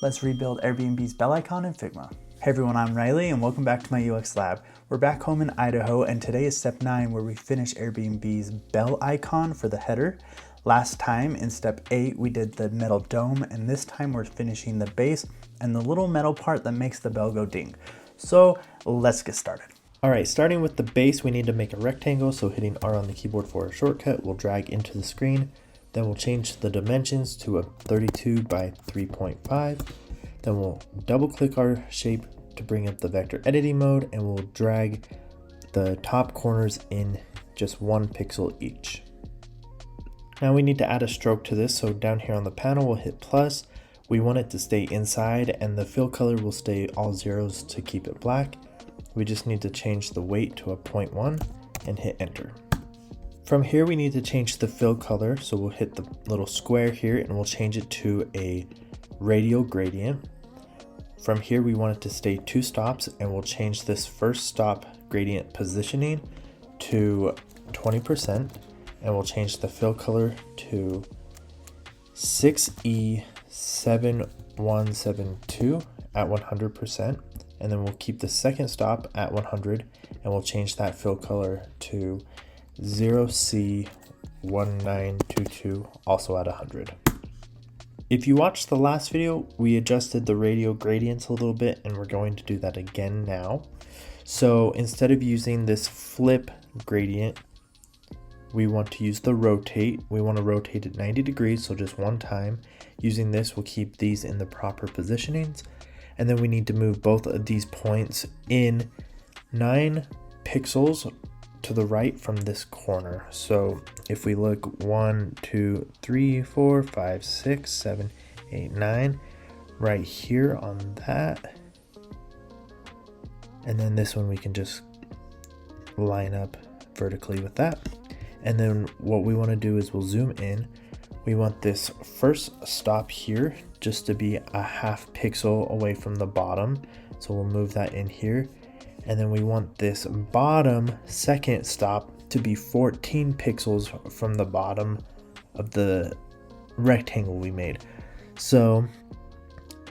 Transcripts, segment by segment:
let's rebuild Airbnb's bell icon in Figma. Hey everyone, I'm Riley and welcome back to my UX lab. We're back home in Idaho and today is step 9 where we finish Airbnb's bell icon for the header. Last time in step 8 we did the metal dome, and this time we're finishing the base and the little metal part that makes the bell go ding. So let's get started. Alright, starting with the base, we need to make a rectangle, so hitting R on the keyboard for a shortcut, we'll drag into the screen. Then we'll change the dimensions to a 32 by 3.5. Then we'll double click our shape to bring up the vector editing mode, and we'll drag the top corners in just 1 pixel each. Now we need to add a stroke to this, so down here on the panel we'll hit plus. We want it to stay inside, and the fill color will stay all zeros to keep it black. We just need to change the weight to a 0.1 and hit enter. From here we need to change the fill color, so we'll hit the little square here and we'll change it to a radial gradient. From here we want it to stay 2 stops, and we'll change this first stop gradient positioning to 20%, and we'll change the fill color to 6E7172 at 100%, and then we'll keep the second stop at 100, and we'll change that fill color to 0C1922 also at 100. If you watched the last video, we adjusted the radial gradients a little bit, and we're going to do that again now. So instead of using this flip gradient, we want to use the rotate. We want to rotate it 90 degrees, so just one time. Using this, we'll keep these in the proper positionings. And then we need to move both of these points in 9 pixels to the right from this corner. So if we look 1, 2, 3, 4, 5, 6, 7, 8, 9, right here on that. And then this one we can just line up vertically with that. And then what we want to do is we'll zoom in. We want this first stop here just to be a 1/2 pixel away from the bottom. So we'll move that in here. And then we want this bottom second stop to be 14 pixels from the bottom of the rectangle we made. So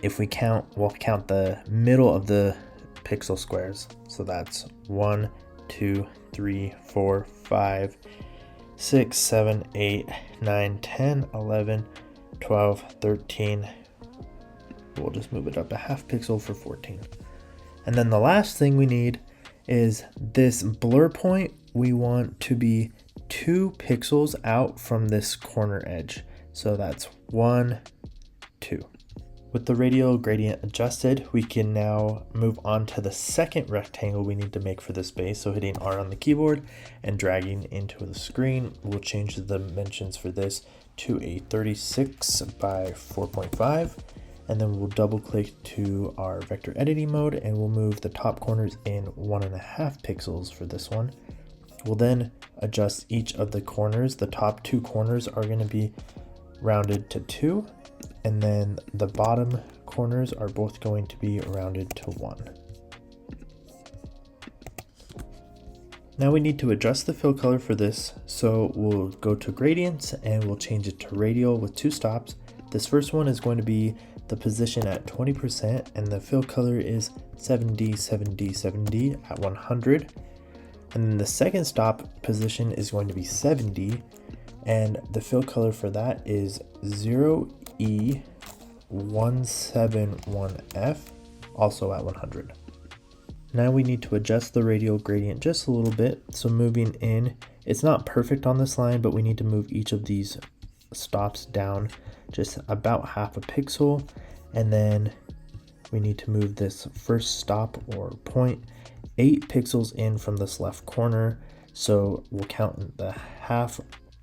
if we count, we'll count the middle of the pixel squares. So that's 1, 2, 3, 4, 5, 6, 7, 8, 9, 10, 11, 12, 13. We'll just move it up a 1/2 pixel for 14. And then the last thing we need is this blur point. We want to be 2 pixels out from this corner edge. So that's 1, 2. With the radial gradient adjusted, we can now move on to the second rectangle we need to make for this base. So hitting R on the keyboard and dragging into the screen, we'll change the dimensions for this to a 36 by 4.5. And then we'll double click to our vector editing mode, and we'll move the top corners in 1.5 pixels for this one. We'll then adjust each of the corners. The top 2 corners are going to be rounded to 2, and then the bottom corners are both going to be rounded to 1. Now we need to adjust the fill color for this, so we'll go to gradients and we'll change it to radial with 2 stops. This first one is going to be the position at 20%, and the fill color is 7D, 7D, 7D at 100. And then the second stop position is going to be 70, and the fill color for that is 0E171F, also at 100. Now we need to adjust the radial gradient just a little bit. So moving in, it's not perfect on this line, but we need to move each of these stops down just about 1/2 pixel, and then we need to move this first stop or point 8 pixels in from this left corner. So we'll count the 1/2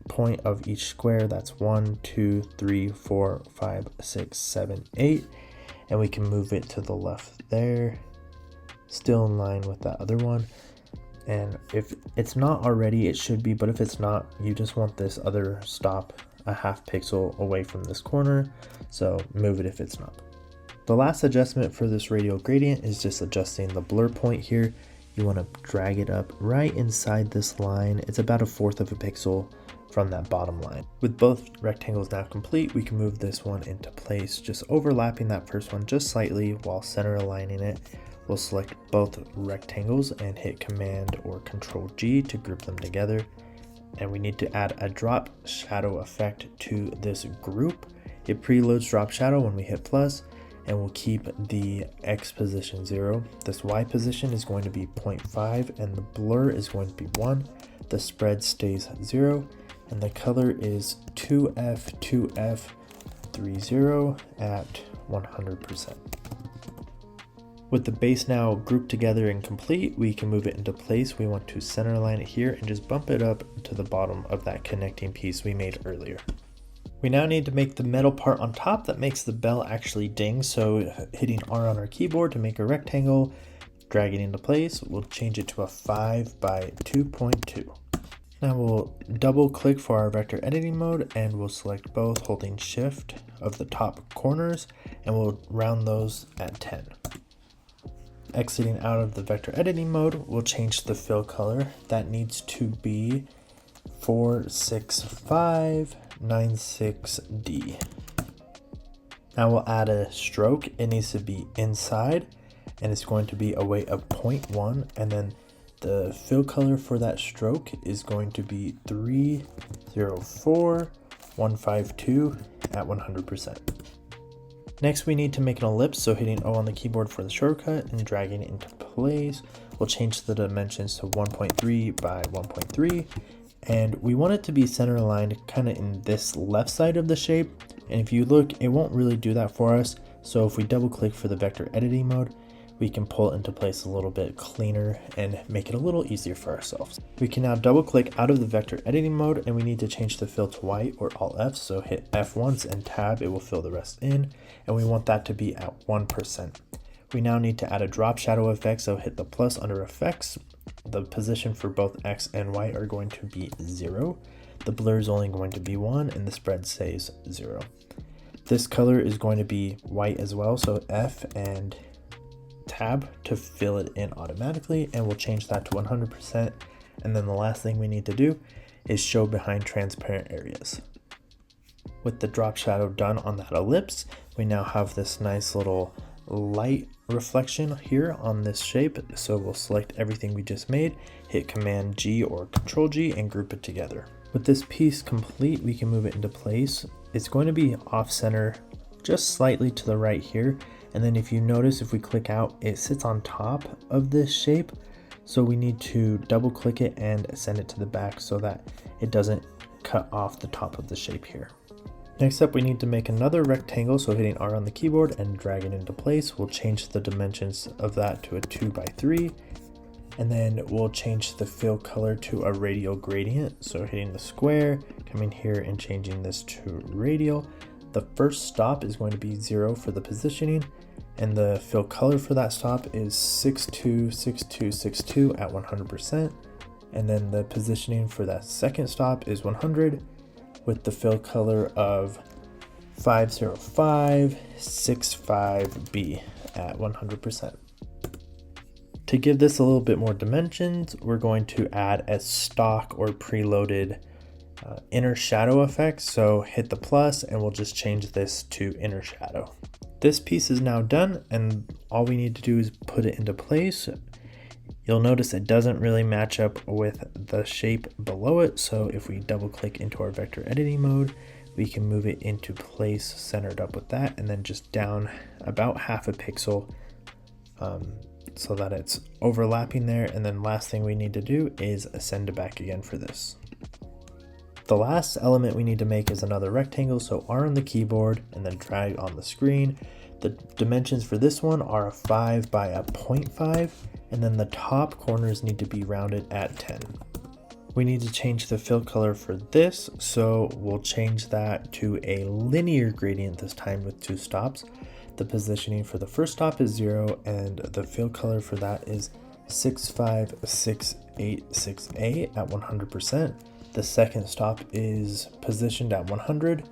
point of each square. That's 1, 2, 3, 4, 5, 6, 7, 8, and we can move it to the left there, still in line with that other one. And if it's not already, it should be, but if it's not, you just want this other stop a 1/2 pixel away from this corner, so move it if it's not. The last adjustment for this radial gradient is just adjusting the blur point here. You want to drag it up right inside this line. It's about 1/4 of a pixel from that bottom line. With both rectangles now complete, we can move this one into place, just overlapping that first one just slightly while center aligning it. We'll select both rectangles and hit Command or Control G to group them together. And we need to add a drop shadow effect to this group. It preloads drop shadow when we hit plus, and we'll keep the X position 0. This Y position is going to be 0.5 and the blur is going to be 1. The spread stays 0 and the color is 2F2F30 at 100%. With the base now grouped together and complete, we can move it into place. We want to center align it here and just bump it up to the bottom of that connecting piece we made earlier. We now need to make the metal part on top that makes the bell actually ding. So hitting R on our keyboard to make a rectangle, drag it into place. We'll change it to a 5 by 2.2. Now we'll double click for our vector editing mode and we'll select both holding shift of the top corners and we'll round those at 10. Exiting out of the vector editing mode, we'll change the fill color. That needs to be 46596D. Now we'll add a stroke. It needs to be inside and it's going to be a weight of 0.1, and then the fill color for that stroke is going to be 304152 at 100%. Next, we need to make an ellipse, so hitting O on the keyboard for the shortcut and dragging it into place. We'll change the dimensions to 1.3 by 1.3, and we want it to be center aligned kind of in this left side of the shape. And if you look, it won't really do that for us. So if we double click for the vector editing mode, we can pull it into place a little bit cleaner and make it a little easier for ourselves. We can now double click out of the vector editing mode and we need to change the fill to white or Alt F. So hit F once and tab, it will fill the rest in. And we want that to be at 1%. We now need to add a drop shadow effect. So hit the plus under effects. The position for both X and Y are going to be 0. The blur is only going to be 1 and the spread stays 0. This color is going to be white as well. So F and tab to fill it in automatically, and we'll change that to 100%. And then the last thing we need to do is show behind transparent areas. With the drop shadow done on that ellipse, we now have this nice little light reflection here on this shape. So we'll select everything we just made, hit Command G or Control G and group it together. With this piece complete, we can move it into place. It's going to be off center just slightly to the right here. And then if you notice, if we click out, it sits on top of this shape. So we need to double click it and send it to the back so that it doesn't cut off the top of the shape here. Next up, we need to make another rectangle. So hitting R on the keyboard and drag it into place, we'll change the dimensions of that to a 2 by 3. And then we'll change the fill color to a radial gradient. So hitting the square, coming here and changing this to radial. The first stop is going to be 0 for the positioning, and the fill color for that stop is 626262 at 100%. And then the positioning for that second stop is 100 with the fill color of 50565B at 100%. To give this a little bit more dimensions, we're going to add a stock or preloaded inner shadow effect. So hit the plus and we'll just change this to inner shadow. This piece is now done and all we need to do is put it into place. You'll notice it doesn't really match up with the shape below it. So if we double click into our vector editing mode, we can move it into place centered up with that and then just down about half a pixel so that it's overlapping there. And then last thing we need to do is send it back again for this. The last element we need to make is another rectangle, so R on the keyboard and then drag on the screen. The dimensions for this one are a 5 by a 0.5, and then the top corners need to be rounded at 10. We need to change the fill color for this, so we'll change that to a linear gradient this time with 2 stops. The positioning for the first stop is 0, and the fill color for that is 65686A at 100%. The second stop is positioned at 100,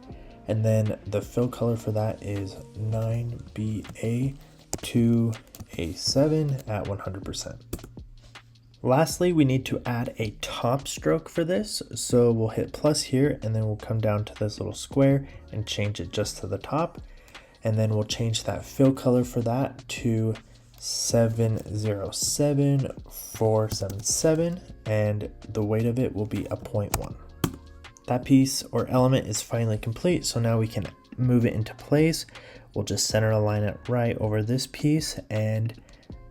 and then the fill color for that is 9BA2A7 at 100%. Lastly, we need to add a top stroke for this. So we'll hit plus here and then we'll come down to this little square and change it just to the top. And then we'll change that fill color for that to 707477, and the weight of it will be a 0.1. That piece or element is finally complete, so now we can move it into place. We'll just center align it right over this piece, and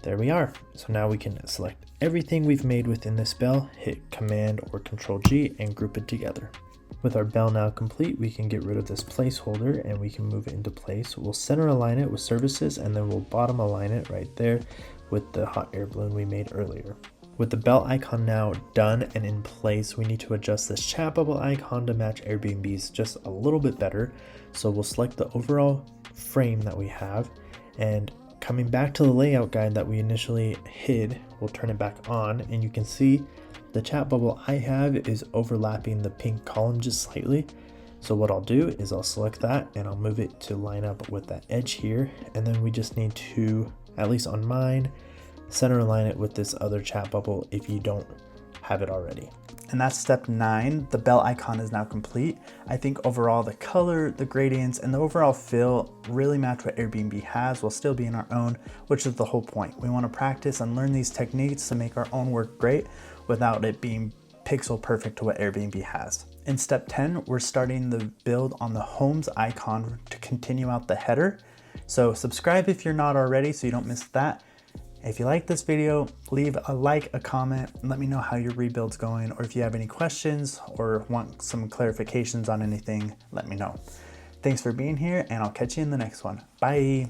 there we are. So now we can select everything we've made within this bell, hit Command or Control G and group it together. With our bell now complete, we can get rid of this placeholder and we can move it into place. We'll center align it with services, and then we'll bottom align it right there with the hot air balloon we made earlier. With the bell icon now done and in place, we need to adjust this chat bubble icon to match Airbnb's just a little bit better. So we'll select the overall frame that we have, and coming back to the layout guide that we initially hid, we'll turn it back on, and you can see the chat bubble I have is overlapping the pink column just slightly. So what I'll do is I'll select that and I'll move it to line up with that edge here. And then we just need to, at least on mine, center align it with this other chat bubble if you don't have it already. And that's step 9. The bell icon is now complete. I think overall the color, the gradients, and the overall feel really match what Airbnb has while still being our own, which is the whole point. We want to practice and learn these techniques to make our own work great without it being pixel perfect to what Airbnb has. In step 10, we're starting the build on the homes icon to continue out the header. So subscribe if you're not already so you don't miss that. If you like this video, leave a like, a comment, and let me know how your rebuild's going, or if you have any questions or want some clarifications on anything, let me know. Thanks for being here, and I'll catch you in the next one. Bye.